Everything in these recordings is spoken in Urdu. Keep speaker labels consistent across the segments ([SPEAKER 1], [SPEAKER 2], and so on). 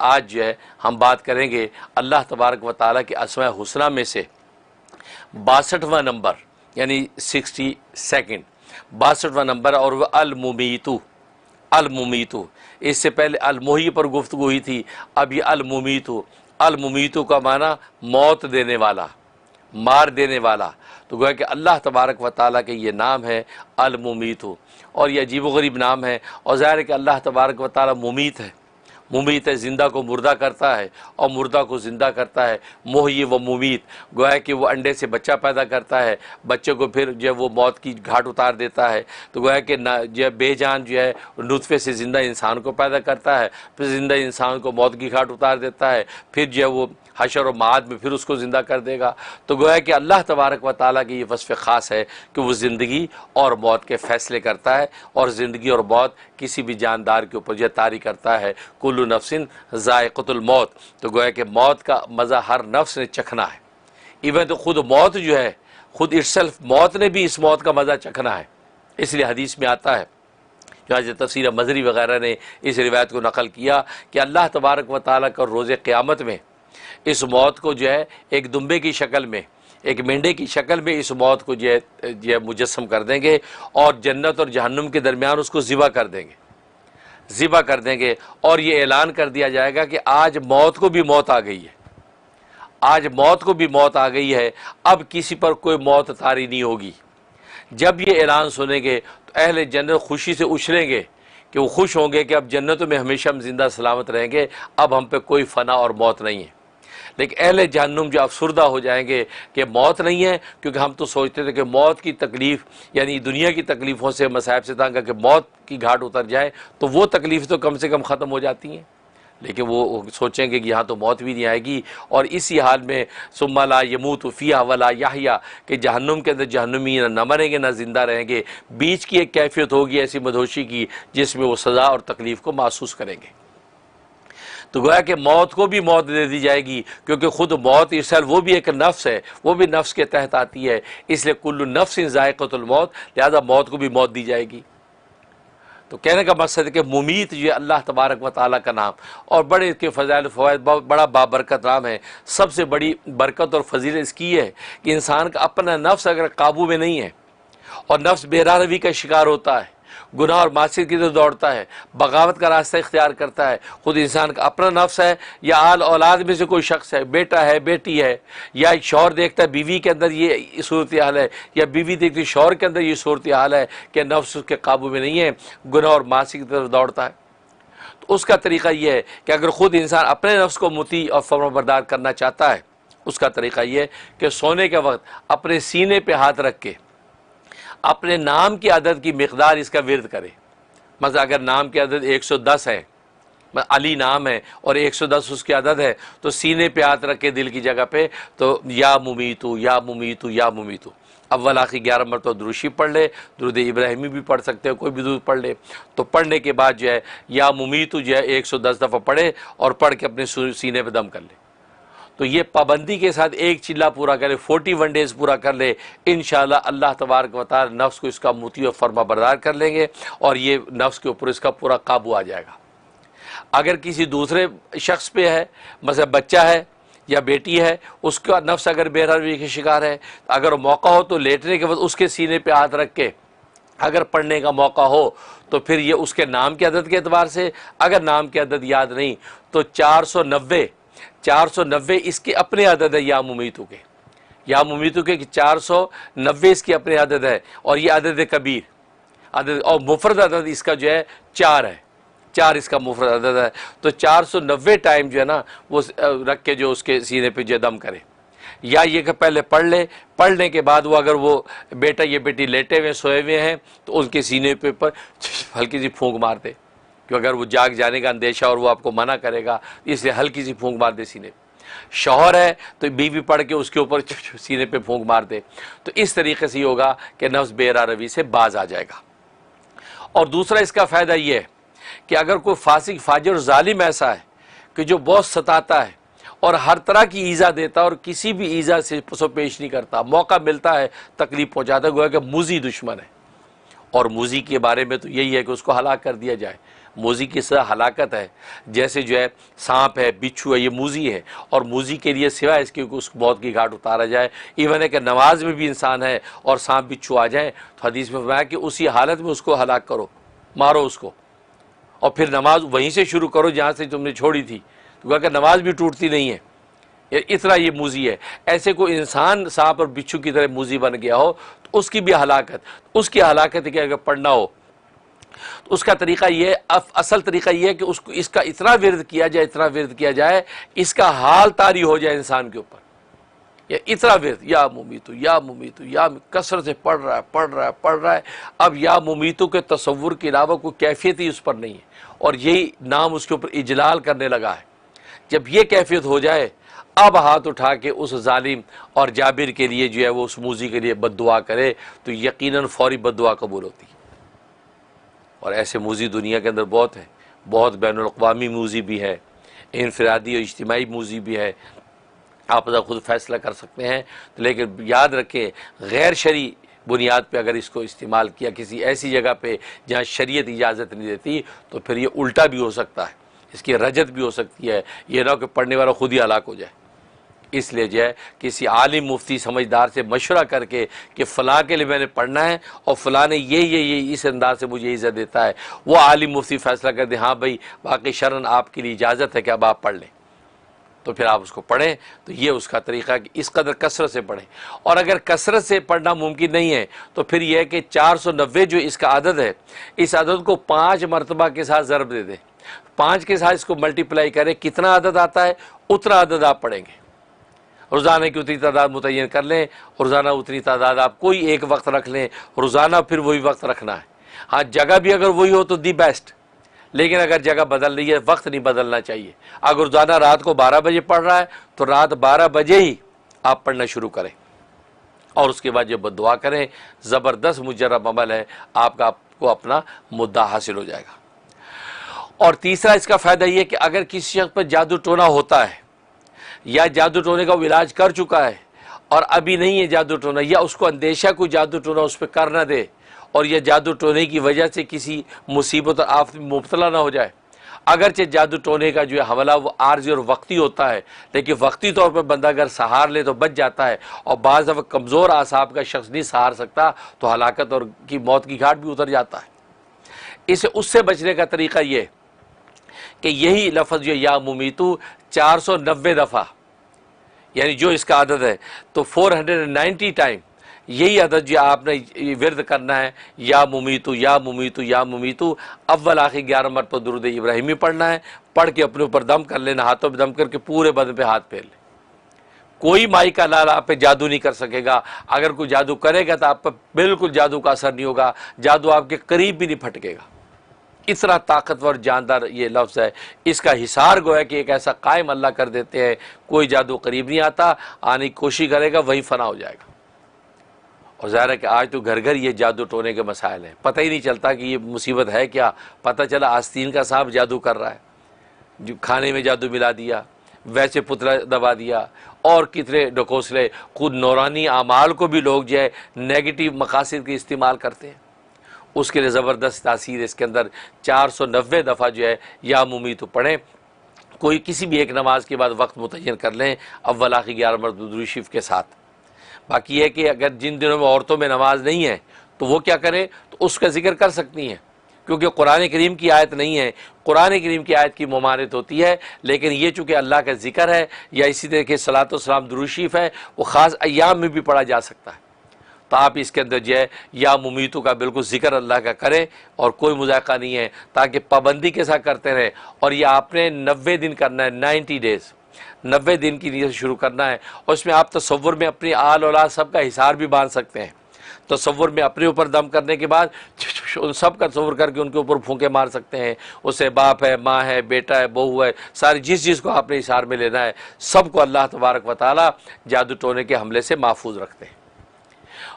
[SPEAKER 1] آج جو ہے ہم بات کریں گے اللہ تبارک و تعالیٰ کے اسماء الحسنہ میں سے 62واں نمبر، یعنی 62nd 62واں نمبر، اور وہ الممیتو۔ الممیتو، اس سے پہلے المحیی پر گفتگو ہوئی تھی، اب یہ الممیتو۔ الممیتو کا معنی موت دینے والا، مار دینے والا۔ تو گویا کہ اللہ تبارک و تعالیٰ کے یہ نام ہے الممیتو، اور یہ عجیب و غریب نام ہے، اور ظاہر ہے کہ اللہ تبارک و تعالیٰ ممیت ہے۔ ممیت ہے، زندہ کو مردہ کرتا ہے اور مردہ کو زندہ کرتا ہے۔ محیی و ممیت، گویا کہ وہ انڈے سے بچہ پیدا کرتا ہے، بچے کو پھر جو ہے وہ موت کی گھاٹ اتار دیتا ہے۔ تو گویا کہ جو ہے بے جان جو ہے نطفے سے زندہ انسان کو پیدا کرتا ہے، پھر زندہ انسان کو موت کی گھاٹ اتار دیتا ہے، پھر جو ہے وہ حشر و معاد میں پھر اس کو زندہ کر دے گا۔ تو گویا کہ اللہ تبارک و تعالیٰ کی یہ وصف خاص ہے کہ وہ زندگی اور موت کے فیصلے کرتا ہے، اور زندگی اور موت کسی بھی جاندار کے اوپر جو طاری کرتا ہے۔ کل نفس ذائقۃ الموت، تو گویا کہ موت کا مزہ ہر نفس نے چکھنا ہے۔ ایون تو خود موت جو ہے، خود اٹسیلف موت نے بھی اس موت کا مزہ چکھنا ہے۔ اس لیے حدیث میں آتا ہے، جو تفسیر مظہری وغیرہ نے اس روایت کو نقل کیا، کہ اللہ تبارک و تعالیٰ کا روز قیامت میں اس موت کو جو ہے ایک دمبے کی شکل میں، ایک مینڈے کی شکل میں اس موت کو جو ہے مجسم کر دیں گے، اور جنت اور جہنم کے درمیان اس کو ذبح کر دیں گے، ذبح کر دیں گے، اور یہ اعلان کر دیا جائے گا کہ آج موت کو بھی موت آ گئی ہے، آج موت کو بھی موت آ گئی ہے، اب کسی پر کوئی موت طاری نہیں ہوگی۔ جب یہ اعلان سنیں گے تو اہل جنت خوشی سے اچھلیں گے، کہ وہ خوش ہوں گے کہ اب جنتوں میں ہمیشہ ہم زندہ سلامت رہیں گے، اب ہم پہ کوئی فنا اور موت نہیں ہے۔ لیکن اہل جہنم جو افسردہ ہو جائیں گے کہ موت نہیں ہے، کیونکہ ہم تو سوچتے تھے کہ موت کی تکلیف، یعنی دنیا کی تکلیفوں سے، مصائب سے تنگ کہ موت کی گھاٹ اتر جائے تو وہ تکلیف تو کم سے کم ختم ہو جاتی ہیں، لیکن وہ سوچیں گے کہ یہاں تو موت بھی نہیں آئے گی، اور اسی حال میں ثم لا یموت فیہا ولا یحیا، کہ جہنم کے اندر جہنمی نہ مریں گے نہ زندہ رہیں گے، بیچ کی ایک کیفیت ہوگی ایسی مدہوشی کی جس میں وہ سزا اور تکلیف کو محسوس کریں گے۔ تو گویا کہ موت کو بھی موت دے دی جائے گی، کیونکہ خود موت ارسال وہ بھی ایک نفس ہے، وہ بھی نفس کے تحت آتی ہے، اس لیے کل نفس ذائقۃ الموت، لہذا موت کو بھی موت دی جائے گی۔ تو کہنے کا مقصد ہے کہ ممیت جو ہے اللہ تبارک و تعالیٰ کا نام، اور بڑے اس کے فضائل و فوائد، بڑا بابرکت نام ہے۔ سب سے بڑی برکت اور فضیلت اس کی ہے کہ انسان کا اپنا نفس اگر قابو میں نہیں ہے، اور نفس بے راہ روی کا شکار ہوتا ہے، گناہ اور معصیت کی طرف دوڑتا ہے، بغاوت کا راستہ اختیار کرتا ہے، خود انسان کا اپنا نفس ہے یا آل اولاد میں سے کوئی شخص ہے، بیٹا ہے، بیٹی ہے، یا شوہر دیکھتا ہے بیوی کے اندر یہ صورتحال ہے، یا بیوی دیکھتی شوہر کے اندر یہ صورتحال ہے کہ نفس اس کے قابو میں نہیں ہے، گناہ اور معصیت کی طرف دوڑتا ہے، تو اس کا طریقہ یہ ہے کہ اگر خود انسان اپنے نفس کو مطیع اور فرمانبردار کرنا چاہتا ہے، اس کا طریقہ یہ ہے کہ سونے کے وقت اپنے سینے پہ ہاتھ رکھ کے اپنے نام کی عدد کی مقدار اس کا ورد کرے۔ مثلا اگر نام کی عدد 110 ہے، علی نام ہے اور 110 اس کی عدد ہے، تو سینے پہ ہاتھ رکھ کے دل کی جگہ پہ تو یا ممیتو یا ممیتو یا ممیتو، اول آخر 11 مرتبہ درود شریف پڑھ لے، درود ابراہیمی بھی پڑھ سکتے ہو، کوئی بھی درود پڑھ لے، تو پڑھنے کے بعد جو ہے یا ممیتو جو ہے 110 دفعہ پڑھے، اور پڑھ کے اپنے سینے پہ دم کر لے۔ تو یہ پابندی کے ساتھ ایک چلہ پورا کرے، 41 ڈیز پورا کر لے، انشاءاللہ اللہ تبارک و تعالی نفس کو اس کا مطیع و فرما بردار کر لیں گے، اور یہ نفس کے اوپر اس کا پورا قابو آ جائے گا۔ اگر کسی دوسرے شخص پہ ہے، مثلا بچہ ہے یا بیٹی ہے، اس کا نفس اگر بے روی کا شکار ہے، اگر موقع ہو تو لیٹنے کے وقت اس کے سینے پہ ہاتھ رکھ کے اگر پڑھنے کا موقع ہو تو پھر یہ اس کے نام کی عدد کے اعتبار سے، اگر نام کی عدد یاد نہیں تو 490 اس کی اپنے عدد ہے یا ممیتو کے، یا ممیتو کے 490 اس کی اپنے عدد ہے، اور یہ عدد کبیر عدد، اور مفرد عدد اس کا جو ہے 4 ہے، 4 اس کا مفرد عدد ہے، تو 490 ٹائم جو ہے نا وہ رکھ کے جو اس کے سینے پہ جو دم کرے، یا یہ کہ پہلے پڑھ لے، پڑھنے کے بعد وہ اگر وہ بیٹا یا بیٹی لیٹے ہوئے سوئے ہوئے ہیں تو ان کے سینے پہ پر ہلکی سی پھونک مار دے، کہ اگر وہ جاگ جانے کا اندیشہ اور وہ آپ کو منع کرے گا، اس لیے ہلکی سی پھونک مار دے سینے پہ۔ شوہر ہے تو بیوی پڑھ کے اس کے اوپر سینے پہ پھونک مار دے، تو اس طریقے سے یہ ہوگا کہ نفس بے راہ روی سے باز آ جائے گا۔ اور دوسرا اس کا فائدہ یہ ہے کہ اگر کوئی فاسق فاجر ظالم ایسا ہے کہ جو بہت ستاتا ہے اور ہر طرح کی ایذا دیتا ہے اور کسی بھی ایذا سے پسو پیش نہیں کرتا، موقع ملتا ہے تکلیف پہنچاتا ہے، گویا کہ موذی دشمن ہے، اور موذی کے بارے میں تو یہی ہے کہ اس کو ہلاک کر دیا جائے، موذی کی سزا ہلاکت ہے، جیسے جو ہے سانپ ہے، بچھو ہے، یہ موذی ہے، اور موذی کے لیے سوائے اس کے کہ اس کو موت کی گھاٹ اتارا جائے، ایون ہے کہ نماز میں بھی انسان ہے اور سانپ بچھو آ جائیں تو حدیث میں فرمایا کہ اسی حالت میں اس کو ہلاک کرو، مارو اس کو، اور پھر نماز وہیں سے شروع کرو جہاں سے تم نے چھوڑی تھی، تو کہا کہ نماز بھی ٹوٹتی نہیں ہے، اتنا یہ موذی ہے۔ ایسے کوئی انسان سانپ اور بچھو کی طرح موذی بن گیا ہو تو اس کی بھی ہلاکت، اس کی ہلاکت کہ اگر پڑھنا ہو تو اس کا طریقہ یہ، اصل طریقہ یہ ہے کہ اس کا اتنا ورد کیا جائے، اتنا ورد کیا جائے، اس کا حال طاری ہو جائے انسان کے اوپر، یا اتنا ورد یا ممیتو یا ممیتو یا کثرت سے پڑھ رہا ہے۔ اب یا ممیتو کے تصور کے علاوہ کوئی کیفیت ہی اس پر نہیں ہے، اور یہی نام اس کے اوپر اجلال کرنے لگا ہے۔ جب یہ کیفیت ہو جائے اب ہاتھ اٹھا کے اس ظالم اور جابر کے لیے جو ہے وہ اس موذی کے لیے بد دعا کرے تو یقیناً فوری بد دعا قبول ہوتی ہے۔ اور ایسے موذی دنیا کے اندر بہت ہیں، بہت بین الاقوامی موذی بھی ہے، انفرادی اور اجتماعی موذی بھی ہے، آپ خود فیصلہ کر سکتے ہیں، لیکن یاد رکھیں غیر شرعی بنیاد پہ اگر اس کو استعمال کیا کسی ایسی جگہ پہ جہاں شریعت اجازت نہیں دیتی تو پھر یہ الٹا بھی ہو سکتا ہے، اس کی رجت بھی ہو سکتی ہے، یہ نہ کہ پڑھنے والا خود ہی ہلاک ہو جائے۔ اس لیے جو ہے کسی عالم مفتی سمجھدار سے مشورہ کر کے کہ فلاں کے لیے میں نے پڑھنا ہے اور فلاں نے یہ اس انداز سے مجھے عزت دیتا ہے، وہ عالم مفتی فیصلہ کر دے ہاں بھائی باقی شرعاً آپ کے لیے اجازت ہے کہ اب آپ پڑھ لیں، تو پھر آپ اس کو پڑھیں۔ تو یہ اس کا طریقہ ہے کہ اس قدر کثرت سے پڑھیں، اور اگر کثرت سے پڑھنا ممکن نہیں ہے تو پھر یہ ہے کہ 490 جو اس کا عدد ہے، اس عدد کو 5 مرتبہ کے ساتھ ضرب دے دیں، 5 کے ساتھ اس کو ملٹیپلائی کریں، کتنا عدد آتا ہے اتنا عدد آپ پڑھیں گے۔ روزانہ کی اتنی تعداد متعین کر لیں، روزانہ اتنی تعداد آپ کوئی ایک وقت رکھ لیں، روزانہ پھر وہی وقت رکھنا ہے۔ ہاں جگہ بھی اگر وہی ہو تو دی بیسٹ، لیکن اگر جگہ بدل رہی ہے وقت نہیں بدلنا چاہیے۔ اگر روزانہ رات کو 12 بجے پڑھ رہا ہے تو رات 12 بجے ہی آپ پڑھنا شروع کریں، اور اس کے بعد جب بد دعا کریں، زبردست مجرب عمل ہے، آپ کو اپنا مدعا حاصل ہو جائے گا۔ اور تیسرا اس کا فائدہ یہ کہ اگر کسی شخص پر جادو ٹونا ہوتا ہے یا جادو ٹونے کا وہ علاج کر چکا ہے اور ابھی نہیں ہے جادو ٹونا، یا اس کو اندیشہ کوئی جادو ٹونا اس پہ کر نہ دے اور یہ جادو ٹونے کی وجہ سے کسی مصیبت اور آفت میں مبتلا نہ ہو جائے، اگرچہ جادو ٹونے کا جو ہے حملہ وہ عارضی اور وقتی ہوتا ہے، لیکن وقتی طور پر بندہ اگر سہار لے تو بچ جاتا ہے، اور بعض دفعہ کمزور اعصاب کا شخص نہیں سہار سکتا تو ہلاکت اور کی موت کی گھاٹ بھی اتر جاتا ہے۔ اس سے بچنے کا طریقہ یہ کہ یہی لفظ جو یا ممیتو 490 دفعہ، یعنی جو اس کا عدد ہے تو 490 ٹائم یہی عدد جو آپ نے ورد کرنا ہے، یا ممیتو یا ممیتو یا ممیتو، اول آخر 11 مرتبہ درود ابراہیمی پڑھنا ہے، پڑھ کے اپنے اوپر دم کر لینا، ہاتھوں پہ دم کر کے پورے بدن پہ ہاتھ پھیر لیں۔ کوئی مائی کا لال آپ پہ جادو نہیں کر سکے گا، اگر کوئی جادو کرے گا تو آپ پہ بالکل جادو کا اثر نہیں ہوگا، جادو آپ کے قریب بھی نہیں پھٹکے گا۔ اتنا طاقتور جاندار یہ لفظ ہے، اس کا حصار گویا کہ ایک ایسا قائم اللہ کر دیتے ہیں، کوئی جادو قریب نہیں آتا، آنے کی کوشش کرے گا وہیں فنا ہو جائے گا۔ اور ظاہر ہے کہ آج تو گھر گھر یہ جادو ٹونے کے مسائل ہیں، پتہ ہی نہیں چلتا کہ یہ مصیبت ہے کیا، پتہ چلا آستین کا سانپ جادو کر رہا ہے، جو کھانے میں جادو ملا دیا، ویسے پتلا دبا دیا، اور کتنے ڈکوسلے، خود نورانی اعمال کو بھی لوگ جو ہے نیگیٹو مقاصد کے استعمال کرتے ہیں، اس کے لیے زبردست تاثیر اس کے اندر۔ 490 دفعہ جو ہے یا ممیتو پڑھیں، کوئی کسی بھی ایک نماز کے بعد وقت متعین کر لیں، اول آخر 11 مرتبہ درود شریف کے ساتھ۔ باقی یہ کہ اگر جن دنوں میں عورتوں میں نماز نہیں ہے تو وہ کیا کریں، تو اس کا ذکر کر سکتی ہیں، کیونکہ قرآن کریم کی آیت نہیں ہے، قرآن کریم کی آیت کی ممانعت ہوتی ہے، لیکن یہ چونکہ اللہ کا ذکر ہے یا اسی طرح کے صلاۃ و سلام درود شریف ہے، وہ خاص ایام میں بھی پڑھا جا سکتا ہے، تو آپ اس کے اندر جو ہے یا ممیتو کا بالکل ذکر اللہ کا کریں، اور کوئی مذائقہ نہیں ہے، تاکہ پابندی کے ساتھ کرتے رہیں۔ اور یہ آپ نے 90 دن کرنا ہے، 90 ڈیز، 90 دن کی نیت سے شروع کرنا ہے، اور اس میں آپ تصور میں اپنی آل اولاد سب کا حصار بھی باندھ سکتے ہیں، تصور میں اپنے اوپر دم کرنے کے بعد ان سب کا تصور کر کے ان کے اوپر پھونکے مار سکتے ہیں، اسے باپ ہے، ماں ہے، بیٹا ہے، بہو ہے، ساری جس کو آپ نے حصار میں لینا ہے سب کو اللہ تبارک و تعالی جادو ٹونے کے حملے سے محفوظ رکھتے ہیں۔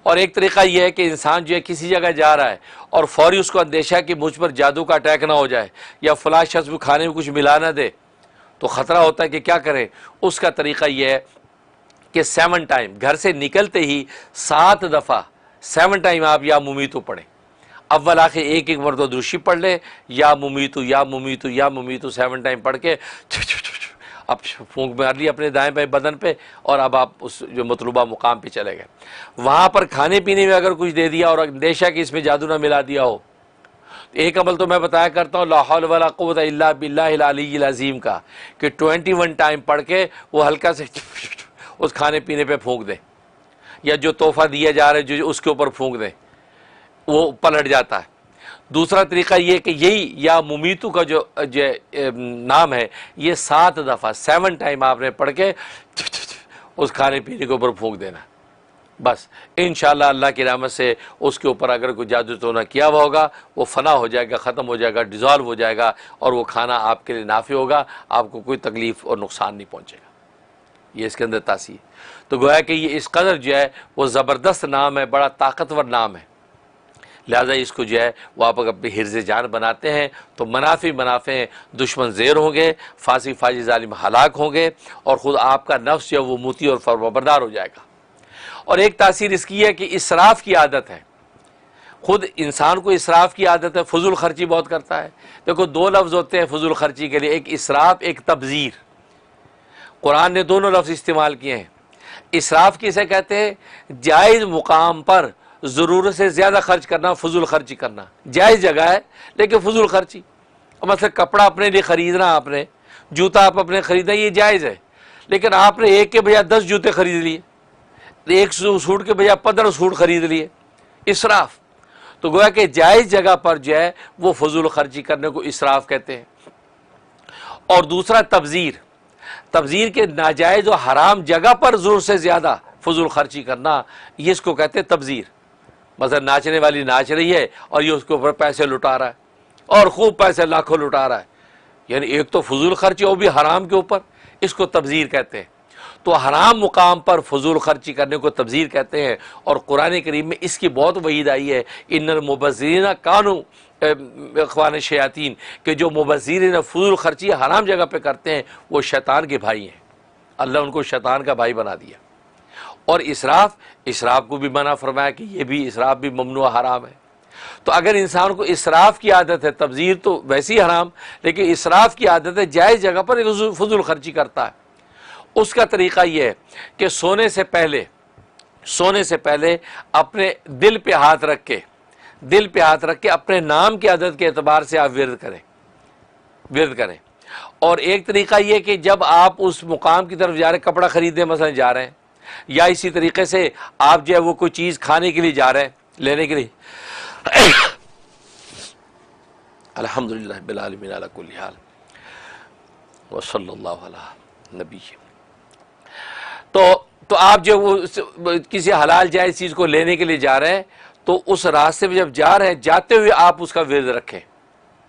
[SPEAKER 1] اور ایک طریقہ یہ ہے کہ انسان جو ہے کسی جگہ جا رہا ہے اور فوری اس کو اندیشہ کہ مجھ پر جادو کا اٹیک نہ ہو جائے یا فلاں شخص بھی کھانے میں کچھ ملا نہ دے، تو خطرہ ہوتا ہے کہ کیا کریں۔ اس کا طریقہ یہ ہے کہ 7 ٹائم گھر سے نکلتے ہی 7 دفعہ 7 ٹائم آپ یا ممیتو پڑھیں، اول آخر ایک ایک مرتبہ درود شریف پڑھ لے، یا ممیتو یا ممیتو یا ممیتو 7 ٹائم پڑھ کے اب پھونک مار لی اپنے دائیں بائیں بدن پہ، اور اب آپ اس جو مطلوبہ مقام پہ چلے گئے۔ وہاں پر کھانے پینے میں اگر کچھ دے دیا اور اندیشہ کہ اس میں جادو نہ ملا دیا ہو، ایک عمل تو میں بتایا کرتا ہوں لا حول ولا قوت الا باللہ العلی العظیم کا، کہ 21 ٹائم پڑھ کے وہ ہلکا سے اس کھانے پینے پہ پھونک دیں، یا جو تحفہ دیا جا رہا ہے جو اس کے اوپر پھونک دیں، وہ پلٹ جاتا ہے۔ دوسرا طریقہ یہ کہ یہی یا ممیتو کا جو نام ہے یہ 7 دفعہ 7 ٹائم آپ نے پڑھ کے اس کھانے پینے کے اوپر پھونک دینا، بس انشاءاللہ اللہ کی رحمت سے اس کے اوپر اگر کوئی جادو ٹونا کیا ہوا ہوگا وہ فنا ہو جائے گا، ختم ہو جائے گا، ڈیزالو ہو جائے گا، اور وہ کھانا آپ کے لیے نافع ہوگا، آپ کو کوئی تکلیف اور نقصان نہیں پہنچے گا۔ یہ اس کے اندر تاثیر، تو گویا کہ یہ اس قدر جو ہے وہ زبردست نام ہے، بڑا طاقتور نام ہے، لہذا اس کو جو ہے وہ آپ اگر اپنی حرز جان بناتے ہیں تو منافع ہیں، دشمن زیر ہوں گے، فاسق فاجر ظالم ہلاک ہوں گے، اور خود آپ کا نفس جو ہے وہ موتی اور فرمانبردار ہو جائے گا۔ اور ایک تاثیر اس کی ہے کہ اسراف کی عادت ہے، خود انسان کو اسراف کی عادت ہے، فضول خرچی بہت کرتا ہے۔ دیکھو 2 لفظ ہوتے ہیں فضول خرچی کے لیے، ایک اسراف ایک تبذیر، قرآن نے دونوں لفظ استعمال کیے ہیں۔ اسراف کسے کہتے ہیں؟ جائز مقام پر ضرورت سے زیادہ خرچ کرنا، فضول خرچی کرنا، جائز جگہ ہے لیکن فضول خرچی۔ مثلا کپڑا اپنے لیے خریدنا، آپ نے جوتا آپ اپنے خریدنا، یہ جائز ہے، لیکن آپ نے ایک کے بجائے 10 جوتے خرید لیے، ایک سوٹ کے بجائے 15 سوٹ خرید لیے، اسراف۔ تو گویا کہ جائز جگہ پر جو ہے وہ فضول خرچی کرنے کو اسراف کہتے ہیں۔ اور دوسرا تبذیر کے ناجائز و حرام جگہ پر ضرورت سے زیادہ فضول خرچی کرنا، یہ اس کو کہتے ہیں تبذیر۔ مثلا ناچنے والی ناچ رہی ہے اور یہ اس کے اوپر پیسے لٹا رہا ہے، اور خوب پیسے لاکھوں لٹا رہا ہے، یعنی ایک تو فضول خرچی وہ بھی حرام کے اوپر، اس کو تبذیر کہتے ہیں۔ تو حرام مقام پر فضول خرچی کرنے کو تبذیر کہتے ہیں، اور قرآن کریم میں اس کی بہت وعید آئی ہے، ان المبذرین کانوا اخوان الشیاطین، کہ جو مبذرین فضول خرچی حرام جگہ پہ کرتے ہیں وہ شیطان کے بھائی ہیں، اللہ ان کو شیطان کا بھائی بنا دیا۔ اور اسراف کو بھی منع فرمایا کہ یہ بھی اسراف بھی ممنوع حرام ہے۔ تو اگر انسان کو اسراف کی عادت ہے، تبذیر تو ویسی حرام، لیکن اسراف کی عادت ہے، جائز جگہ پر فضول خرچی کرتا ہے، اس کا طریقہ یہ ہے کہ سونے سے پہلے اپنے دل پہ ہاتھ رکھ کے اپنے نام کی عدد کے اعتبار سے آپ ورد کریں۔ اور ایک طریقہ یہ کہ جب آپ اس مقام کی طرف جا رہے ہیں، کپڑا خریدنے مثلا جا رہے ہیں، یا اسی طریقے سے آپ جو ہے وہ کوئی چیز کھانے کے لیے جا رہے ہیں، لینے کے لیے، الحمدللہ رب العالمین علی کل حال وصلی اللہ علی نبی۔ تو آپ جو وہ کسی حلال جائز چیز کو لینے کے لیے جا رہے ہیں، تو اس راستے میں جب جا رہے ہیں، جاتے ہوئے آپ اس کا ورد رکھیں،